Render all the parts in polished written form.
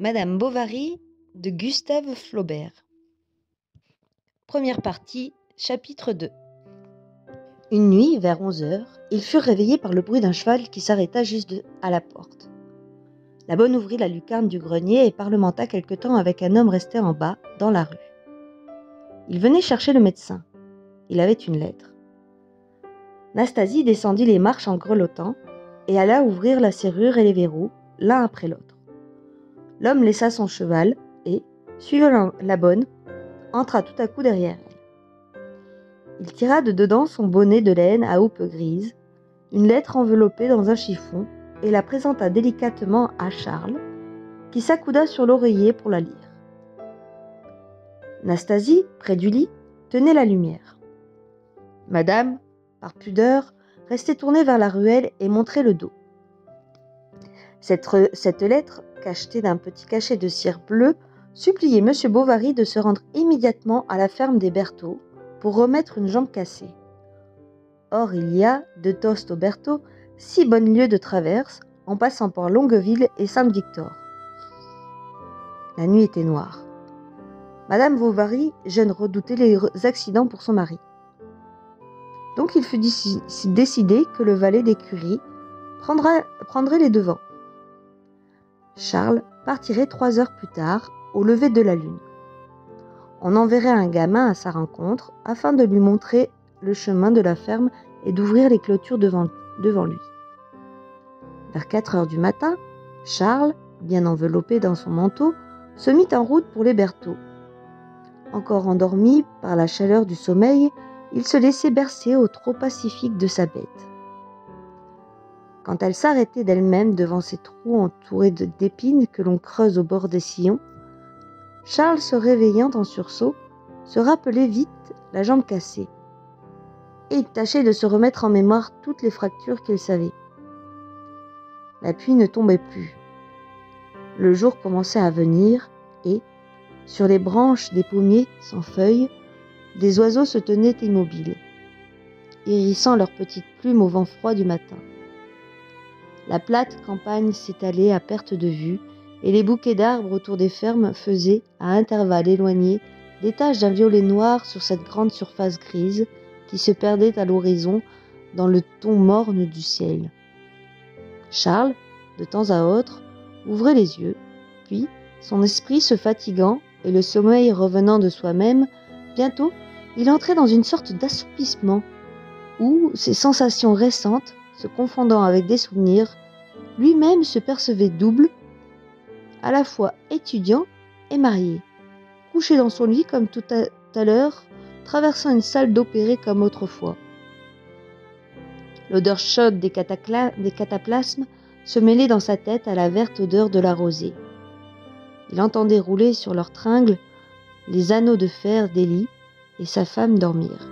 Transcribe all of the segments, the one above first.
Madame Bovary de Gustave Flaubert. Première partie, chapitre 2. Une nuit, vers 11h, ils furent réveillés par le bruit d'un cheval qui s'arrêta juste à la porte. La bonne ouvrit la lucarne du grenier et parlementa quelque temps avec un homme resté en bas, dans la rue. Il venait chercher le médecin. Il avait une lettre. Nastasie descendit les marches en grelottant et alla ouvrir la serrure et les verrous, l'un après l'autre. L'homme laissa son cheval et, suivant la bonne, entra tout à coup derrière elle. Il tira de dedans son bonnet de laine à houppe grise, une lettre enveloppée dans un chiffon, et la présenta délicatement à Charles, qui s'accouda sur l'oreiller pour la lire. Nastasie, près du lit, tenait la lumière. Madame, par pudeur, restait tournée vers la ruelle et montrait le dos. Cette lettre, cachetée d'un petit cachet de cire bleue, suppliait M. Bovary de se rendre immédiatement à la ferme des Bertaux pour remettre une jambe cassée. Or, il y a, de Tostes au Bertaux, 6 bonnes lieues de traverse, en passant par Longueville et Sainte-Victor. La nuit était noire. Madame Bovary, jeune, redoutait les accidents pour son mari. Donc il fut décidé que le valet d'écurie prendrait les devants. Charles partirait 3 heures plus tard, au lever de la lune. On enverrait un gamin à sa rencontre afin de lui montrer le chemin de la ferme et d'ouvrir les clôtures devant lui. Vers 4 heures du matin, Charles, bien enveloppé dans son manteau, se mit en route pour les Bertaux. Encore endormi par la chaleur du sommeil, il se laissait bercer au trot pacifique de sa bête. Quand elle s'arrêtait d'elle-même devant ces trous entourés d'épines que l'on creuse au bord des sillons, Charles, se réveillant en sursaut, se rappelait vite la jambe cassée. Et il tâchait de se remettre en mémoire toutes les fractures qu'il savait. La pluie ne tombait plus. Le jour commençait à venir et, sur les branches des pommiers sans feuilles, des oiseaux se tenaient immobiles, hérissant leurs petites plumes au vent froid du matin. La plate campagne s'étalait à perte de vue, et les bouquets d'arbres autour des fermes faisaient, à intervalles éloignés, des taches d'un violet noir sur cette grande surface grise qui se perdait à l'horizon dans le ton morne du ciel. Charles, de temps à autre, ouvrait les yeux, puis, son esprit se fatiguant et le sommeil revenant de soi-même, bientôt, il entrait dans une sorte d'assoupissement, où, ses sensations récentes, se confondant avec des souvenirs, lui-même se percevait double, à la fois étudiant et marié, couché dans son lit comme tout à l'heure, traversant une salle d'opéré comme autrefois. L'odeur chaude des cataplasmes se mêlait dans sa tête à la verte odeur de la rosée. Il entendait rouler sur leurs tringles les anneaux de fer des lits et sa femme dormir.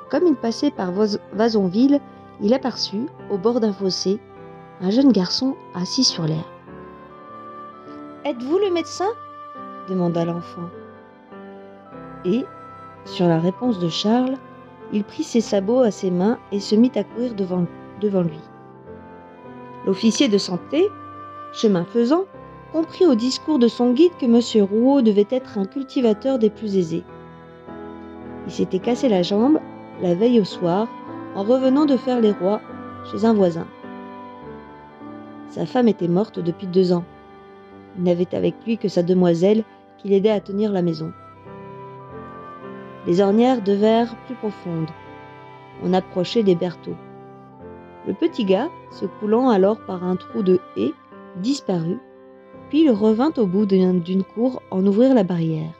Comme il passait par Vasonville, il aperçut, au bord d'un fossé, un jeune garçon assis sur l'herbe. « Êtes-vous le médecin ?» demanda l'enfant. Et, sur la réponse de Charles, il prit ses sabots à ses mains et se mit à courir devant lui. L'officier de santé, chemin faisant, comprit au discours de son guide que M. Rouault devait être un cultivateur des plus aisés. Il s'était cassé la jambe la veille au soir en revenant de faire les rois chez un voisin. Sa femme était morte depuis 2 ans. Il n'avait avec lui que sa demoiselle qui l'aidait à tenir la maison. Les ornières devinrent plus profondes. On approchait des Bertaux. Le petit gars, se coulant alors par un trou de haie, disparut, puis il revint au bout d'une cour en ouvrir la barrière.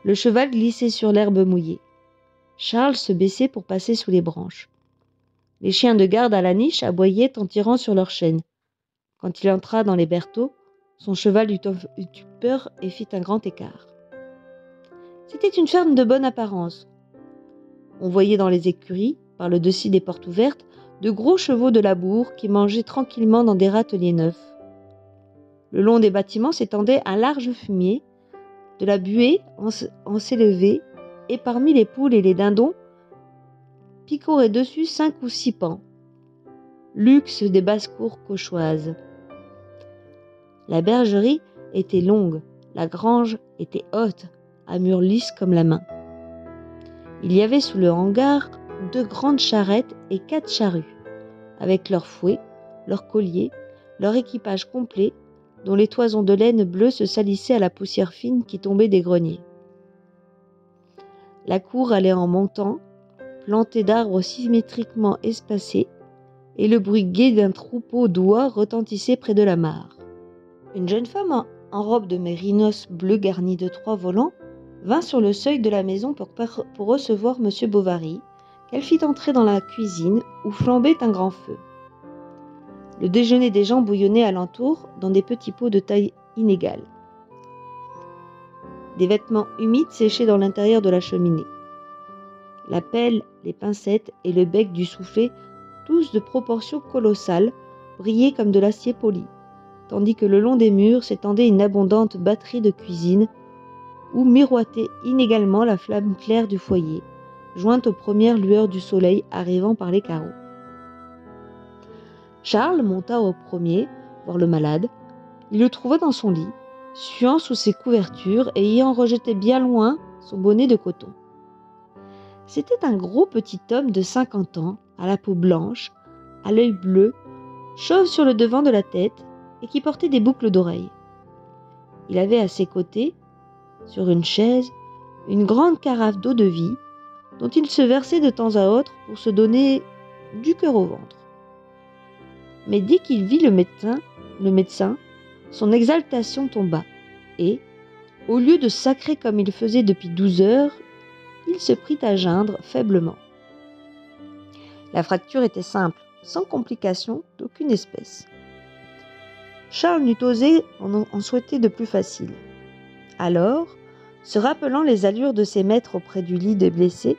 Le cheval glissait sur l'herbe mouillée. Charles se baissait pour passer sous les branches. Les chiens de garde à la niche aboyaient en tirant sur leurs chaînes. Quand il entra dans les Bertaux, son cheval eut peur et fit un grand écart. C'était une ferme de bonne apparence. On voyait dans les écuries, par le dessus des portes ouvertes, de gros chevaux de labour qui mangeaient tranquillement dans des râteliers neufs. Le long des bâtiments s'étendait un large fumier, de la buée en s'élevait, et parmi les poules et les dindons, picoraient dessus 5 ou 6 paons. Luxe des basses-cours cauchoises. La bergerie était longue, la grange était haute, à murs lisses comme la main. Il y avait sous le hangar 2 grandes charrettes et 4 charrues, avec leurs fouets, leurs colliers, leur équipage complet, dont les toisons de laine bleue se salissaient à la poussière fine qui tombait des greniers. La cour allait en montant, plantée d'arbres symétriquement espacés, et le bruit gai d'un troupeau d'oies retentissait près de la mare. Une jeune femme en robe de mérinos bleu garnie de 3 volants vint sur le seuil de la maison pour recevoir M. Bovary, qu'elle fit entrer dans la cuisine où flambait un grand feu. Le déjeuner des gens bouillonnait alentour dans des petits pots de taille inégale. Des vêtements humides séchaient dans l'intérieur de la cheminée. La pelle, les pincettes et le bec du soufflet, tous de proportions colossales, brillaient comme de l'acier poli, tandis que le long des murs s'étendait une abondante batterie de cuisine où miroitait inégalement la flamme claire du foyer, jointe aux premières lueurs du soleil arrivant par les carreaux. Charles monta au premier, voir le malade. Il le trouva dans son lit, suant sous ses couvertures et ayant rejeté bien loin son bonnet de coton. C'était un gros petit homme de 50 ans, à la peau blanche, à l'œil bleu, chauve sur le devant de la tête et qui portait des boucles d'oreilles. Il avait à ses côtés, sur une chaise, une grande carafe d'eau-de-vie dont il se versait de temps à autre pour se donner du cœur au ventre. Mais dès qu'il vit le médecin, son exaltation tomba et, au lieu de sacrer comme il faisait depuis 12 heures, il se prit à geindre faiblement. La fracture était simple, sans complication d'aucune espèce. Charles n'eût osé en souhaiter de plus facile. Alors, se rappelant les allures de ses maîtres auprès du lit des blessés,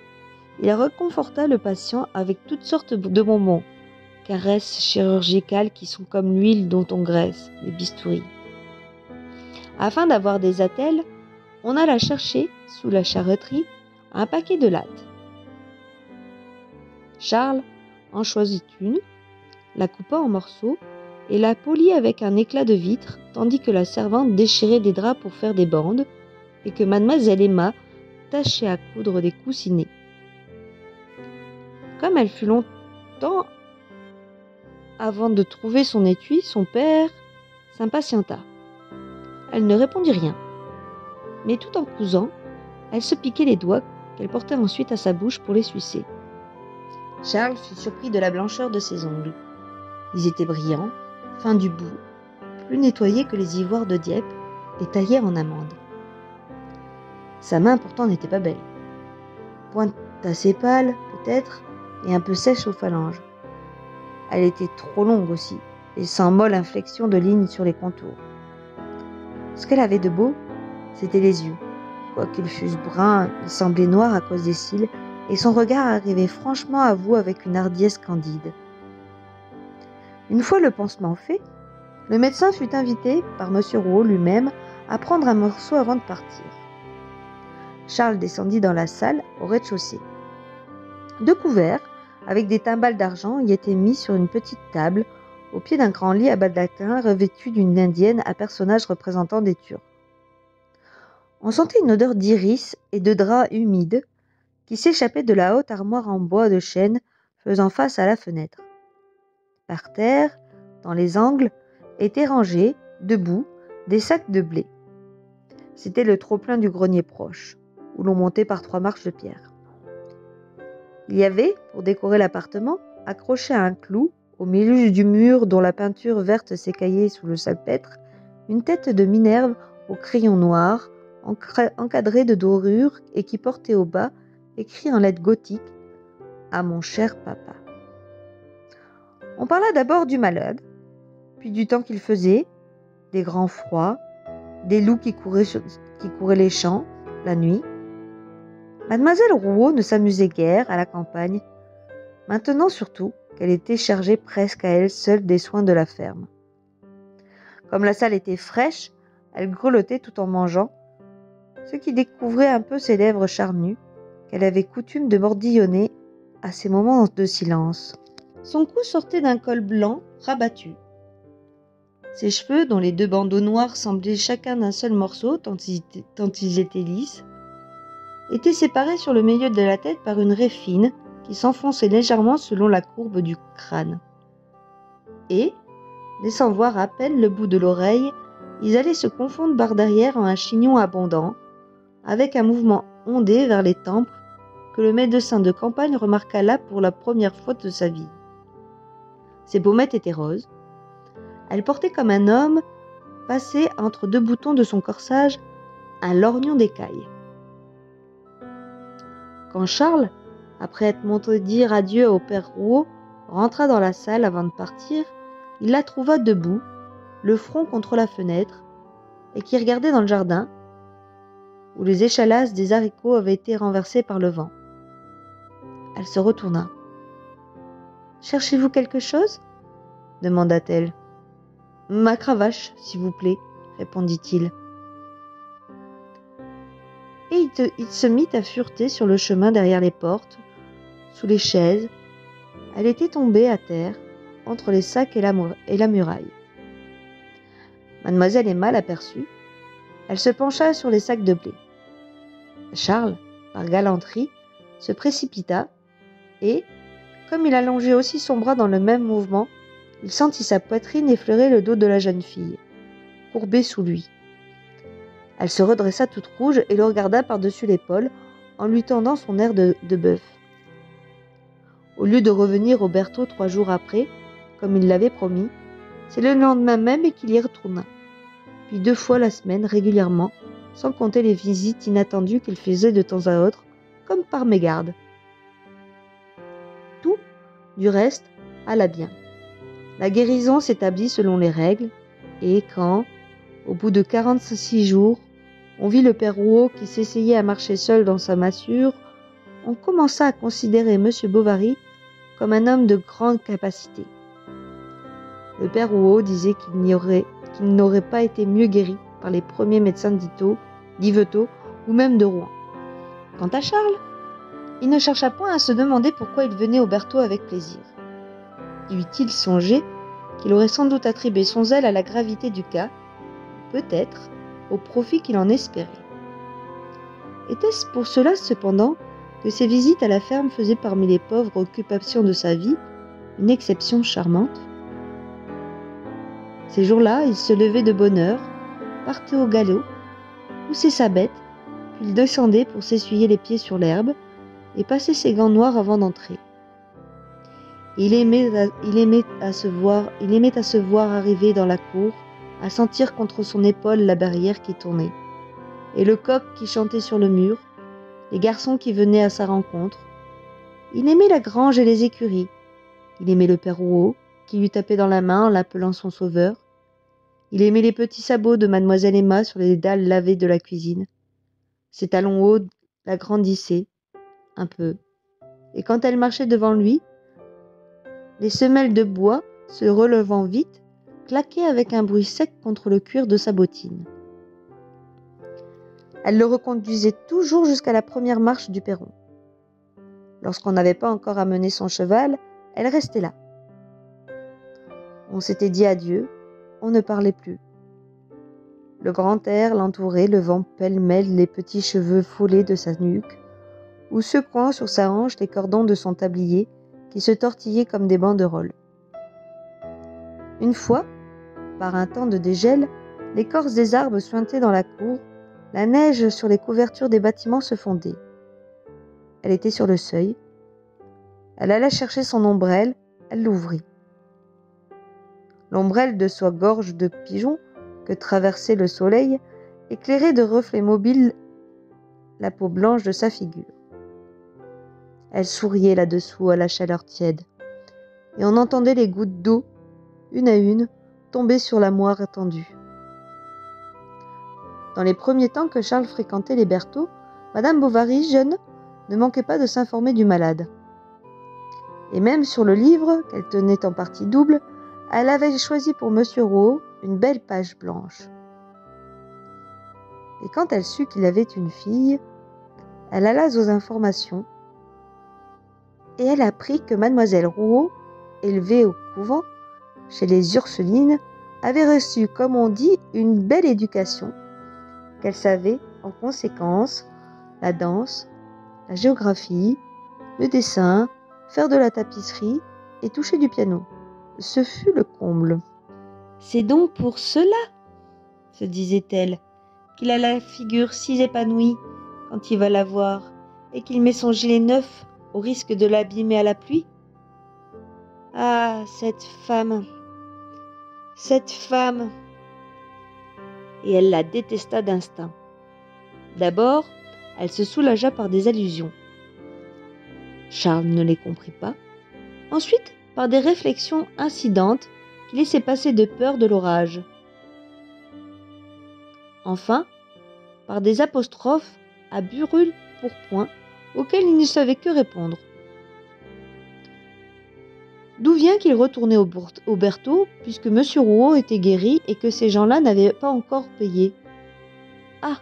il réconforta le patient avec toutes sortes de bonbons, caresses chirurgicales qui sont comme l'huile dont on graisse les bistouris. Afin d'avoir des attelles, on alla chercher, sous la charreterie, un paquet de lattes. Charles en choisit une, la coupa en morceaux et la polit avec un éclat de vitre, tandis que la servante déchirait des draps pour faire des bandes et que mademoiselle Emma tâchait à coudre des coussinets. Comme elle fut longtemps avant de trouver son étui, son père s'impatienta. Elle ne répondit rien, mais tout en cousant, elle se piquait les doigts qu'elle portait ensuite à sa bouche pour les sucer. Charles fut surpris de la blancheur de ses ongles. Ils étaient brillants, fins du bout, plus nettoyés que les ivoires de Dieppe et taillés en amande. Sa main pourtant n'était pas belle. Pointe assez pâle, peut-être, et un peu sèche aux phalanges. Elle était trop longue aussi, et sans molle inflexion de lignes sur les contours. Ce qu'elle avait de beau, c'était les yeux. Quoiqu'ils fussent bruns, ils semblaient noirs à cause des cils, et son regard arrivait franchement à vous avec une hardiesse candide. Une fois le pansement fait, le médecin fut invité par M. Rouault lui-même à prendre un morceau avant de partir. Charles descendit dans la salle au rez-de-chaussée. 2 couverts, avec des timbales d'argent, y étaient mis sur une petite table, au pied d'un grand lit à baldaquin revêtu d'une indienne à personnage représentant des Turcs. On sentait une odeur d'iris et de drap humide qui s'échappait de la haute armoire en bois de chêne faisant face à la fenêtre. Par terre, dans les angles, étaient rangés, debout, des sacs de blé. C'était le trop-plein du grenier proche, où l'on montait par 3 marches de pierre. Il y avait, pour décorer l'appartement, accroché à un clou, au milieu du mur dont la peinture verte s'écaillait sous le salpêtre, une tête de Minerve au crayon noir, encadrée de dorure et qui portait au bas, écrit en lettres gothiques, « À mon cher papa ». On parla d'abord du malade, puis du temps qu'il faisait, des grands froids, des loups qui couraient les champs, la nuit. Mademoiselle Rouault ne s'amusait guère à la campagne, maintenant surtout qu'elle était chargée presque à elle seule des soins de la ferme. Comme la salle était fraîche, elle grelottait tout en mangeant, ce qui découvrait un peu ses lèvres charnues, qu'elle avait coutume de mordillonner à ces moments de silence. Son cou sortait d'un col blanc rabattu. Ses cheveux, dont les 2 bandeaux noirs semblaient chacun d'un seul morceau tant ils étaient lisses, étaient séparés sur le milieu de la tête par une raie fine qui s'enfonçait légèrement selon la courbe du crâne. Et, laissant voir à peine le bout de l'oreille, ils allaient se confondre par derrière en un chignon abondant, avec un mouvement ondé vers les tempes que le médecin de campagne remarqua là pour la première fois de sa vie. Ses pommettes étaient roses. Elle portait comme un homme passé entre 2 boutons de son corsage un lorgnon d'écaille. Quand Charles, après être monté dire adieu au père Rouault, rentra dans la salle avant de partir, il la trouva debout, le front contre la fenêtre, et qui regardait dans le jardin, où les échalasses des haricots avaient été renversées par le vent. Elle se retourna. « Cherchez-vous quelque chose ?» demanda-t-elle. « Ma cravache, s'il vous plaît, » répondit-il. Et il se mit à fureter sur le chemin derrière les portes, sous les chaises. Elle était tombée à terre, entre les sacs et la muraille. Mademoiselle Emma l'aperçut. Elle se pencha sur les sacs de blé. Charles, par galanterie, se précipita et, comme il allongeait aussi son bras dans le même mouvement, il sentit sa poitrine effleurer le dos de la jeune fille, courbée sous lui. Elle se redressa toute rouge et le regarda par-dessus l'épaule en lui tendant son air de bœuf. Au lieu de revenir au Berthaud 3 jours après, comme il l'avait promis, c'est le lendemain même qu'il y retourna, puis 2 fois la semaine régulièrement, sans compter les visites inattendues qu'il faisait de temps à autre, comme par mégarde. Tout, du reste, alla bien. La guérison s'établit selon les règles, et quand, au bout de 46 jours, on vit le père Rouault qui s'essayait à marcher seul dans sa massure, on commença à considérer M. Bovary comme un homme de grande capacité. Le père Rouault disait qu'il n'aurait pas été mieux guéri par les premiers médecins d'Yvetot ou même de Rouen. Quant à Charles, il ne chercha point à se demander pourquoi il venait au Berthaud avec plaisir. Y eût-il songé qu'il aurait sans doute attribué son zèle à la gravité du cas, peut-être au profit qu'il en espérait. Était-ce pour cela, cependant, que ses visites à la ferme faisaient parmi les pauvres occupations de sa vie une exception charmante? Ces jours-là, il se levait de bonne heure, partait au galop, poussait sa bête, puis il descendait pour s'essuyer les pieds sur l'herbe et passer ses gants noirs avant d'entrer. Il aimait à se voir arriver dans la cour, à sentir contre son épaule la barrière qui tournait, et le coq qui chantait sur le mur, les garçons qui venaient à sa rencontre. Il aimait la grange et les écuries. Il aimait le père Rouault, qui lui tapait dans la main en l'appelant son sauveur. Il aimait les petits sabots de mademoiselle Emma sur les dalles lavées de la cuisine. Ses talons hauts la grandissaient, un peu, et quand elle marchait devant lui, les semelles de bois, se relevant vite, claquaient avec un bruit sec contre le cuir de sa bottine. Elle le reconduisait toujours jusqu'à la première marche du perron. Lorsqu'on n'avait pas encore amené son cheval, elle restait là. On s'était dit adieu, on ne parlait plus. Le grand air l'entourait, levant pêle-mêle les petits cheveux follets de sa nuque, ou secouant sur sa hanche les cordons de son tablier qui se tortillaient comme des banderoles. Une fois, par un temps de dégel, l'écorce des arbres suintait dans la cour, la neige sur les couvertures des bâtiments se fondait. Elle était sur le seuil. Elle alla chercher son ombrelle, elle l'ouvrit. L'ombrelle de soie gorge de pigeon que traversait le soleil éclairait de reflets mobiles la peau blanche de sa figure. Elle souriait là-dessous à la chaleur tiède, et on entendait les gouttes d'eau, une à une, tomber sur la moire étendue. Dans les premiers temps que Charles fréquentait les Berthaud, Madame Bovary, jeune, ne manquait pas de s'informer du malade. Et même sur le livre, qu'elle tenait en partie double, elle avait choisi pour M. Rouault une belle page blanche. Et quand elle sut qu'il avait une fille, elle alla aux informations, et elle apprit que mademoiselle Rouault, élevée au couvent, chez les Ursulines, avait reçu, comme on dit, une belle éducation, qu'elle savait, en conséquence, la danse, la géographie, le dessin, faire de la tapisserie et toucher du piano. Ce fut le comble. C'est donc pour cela, se disait-elle, qu'il a la figure si épanouie quand il va la voir et qu'il met son gilet neuf au risque de l'abîmer à la pluie. Ah, cette femme! Et elle la détesta d'instinct. D'abord, elle se soulagea par des allusions. Charles ne les comprit pas. Ensuite, par des réflexions incidentes qui laissaient passer de peur de l'orage. Enfin, par des apostrophes à brûle-pourpoint auxquelles il ne savait que répondre. D'où vient qu'il retournait au Berthaud, puisque M. Rouault était guéri et que ces gens-là n'avaient pas encore payé? Ah,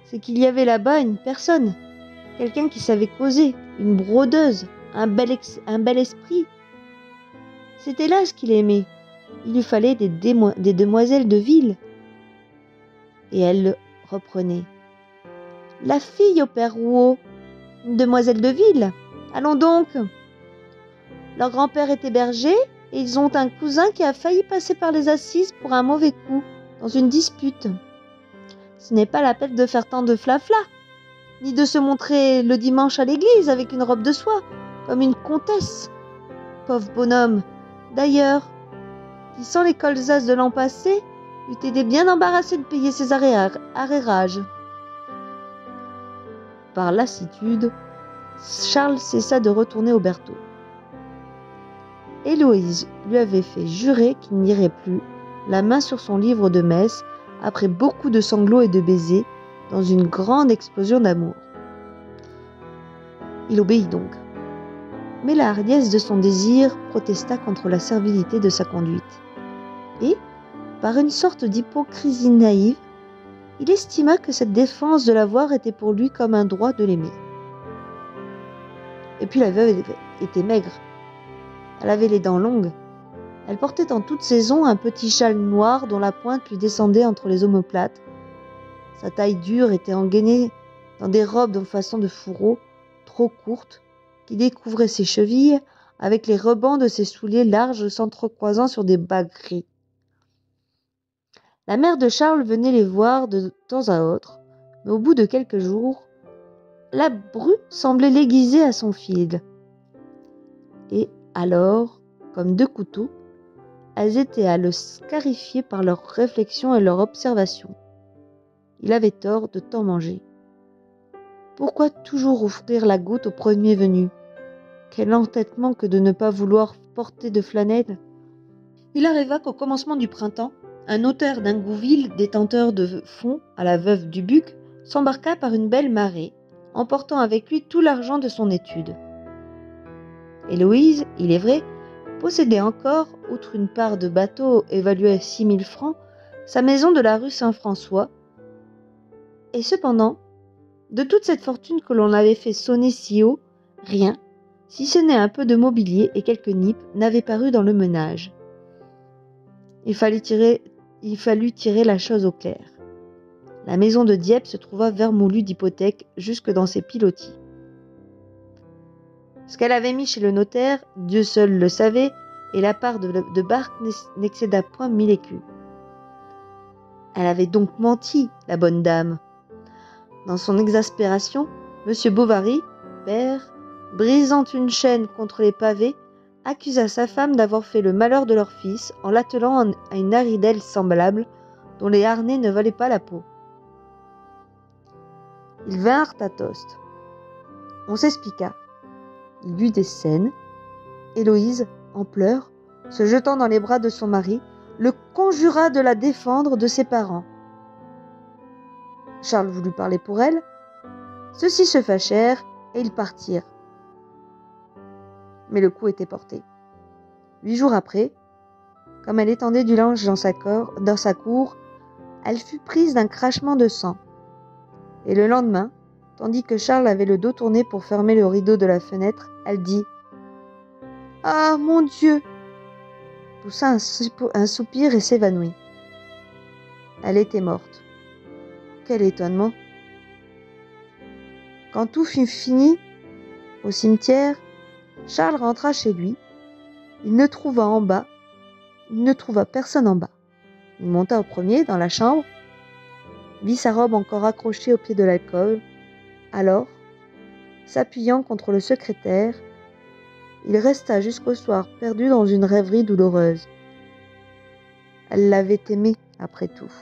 c'est qu'il y avait là-bas une personne, quelqu'un qui savait causer, une brodeuse, un bel esprit. C'était là ce qu'il aimait. Il lui fallait des demoiselles de ville. Et elle reprenait. La fille au père Rouault, une demoiselle de ville. Allons donc. Leur grand-père était berger et ils ont un cousin qui a failli passer par les assises pour un mauvais coup, dans une dispute. Ce n'est pas la peine de faire tant de flafla, ni de se montrer le dimanche à l'église avec une robe de soie, comme une comtesse. Pauvre bonhomme. D'ailleurs, qui sans les colzas de l'an passé, eût été bien embarrassé de payer ses arrérages. Par lassitude, Charles cessa de retourner au Berthaud. Héloïse lui avait fait jurer qu'il n'irait plus, la main sur son livre de messe, après beaucoup de sanglots et de baisers, dans une grande explosion d'amour. Il obéit donc. Mais la hardiesse de son désir protesta contre la servilité de sa conduite. Et, par une sorte d'hypocrisie naïve, il estima que cette défense de la voir était pour lui comme un droit de l'aimer. Et puis la veuve était maigre. Elle avait les dents longues. Elle portait en toute saison un petit châle noir dont la pointe lui descendait entre les omoplates. Sa taille dure était engainée dans des robes de façon de fourreau, trop courtes, qui découvraient ses chevilles avec les rebans de ses souliers larges s'entrecroisant sur des bas gris. La mère de Charles venait les voir de temps à autre, mais au bout de quelques jours, la bru semblait l'aiguiser à son fil. Et alors, comme deux couteaux, elles étaient à le scarifier par leurs réflexions et leurs observations. Il avait tort de tant manger. Pourquoi toujours offrir la goutte au premier venu? Quel entêtement que de ne pas vouloir porter de flanelle! Il arriva qu'au commencement du printemps, un notaire d'Ingouville, détenteur de fonds à la veuve Dubuc, s'embarqua par une belle marée, emportant avec lui tout l'argent de son étude. Héloïse, il est vrai, possédait encore, outre une part de bateau évaluée à 6 000 francs, sa maison de la rue Saint-François. Et cependant, de toute cette fortune que l'on avait fait sonner si haut, rien, si ce n'est un peu de mobilier et quelques nippes, n'avait paru dans le ménage. Il fallut tirer la chose au clair. La maison de Dieppe se trouva vermoulue d'hypothèques jusque dans ses pilotis. Ce qu'elle avait mis chez le notaire, Dieu seul le savait, et la part de Barque n'excéda point 1000 écus. Elle avait donc menti, la bonne dame. Dans son exaspération, M. Bovary, père, brisant une chaîne contre les pavés, accusa sa femme d'avoir fait le malheur de leur fils en l'attelant à une haridelle semblable, dont les harnais ne valaient pas la peau. Ils vinrent à toast. On s'expliqua. Il y eut des scènes. Héloïse, en pleurs, se jetant dans les bras de son mari, le conjura de la défendre de ses parents. Charles voulut parler pour elle. Ceux-ci se fâchèrent et ils partirent. Mais le coup était porté. 8 jours après, comme elle étendait du linge dans sa cour, elle fut prise d'un crachement de sang. Et le lendemain, tandis que Charles avait le dos tourné pour fermer le rideau de la fenêtre, elle dit « Ah, mon Dieu ! poussa un soupir et s'évanouit. Elle était morte. Quel étonnement! Quand tout fut fini, au cimetière, Charles rentra chez lui. Il ne trouva personne en bas. Il monta au premier, dans la chambre, vit sa robe encore accrochée au pied de l'alcôve. Alors, s'appuyant contre le secrétaire, il resta jusqu'au soir perdu dans une rêverie douloureuse. Elle l'avait aimé, après tout.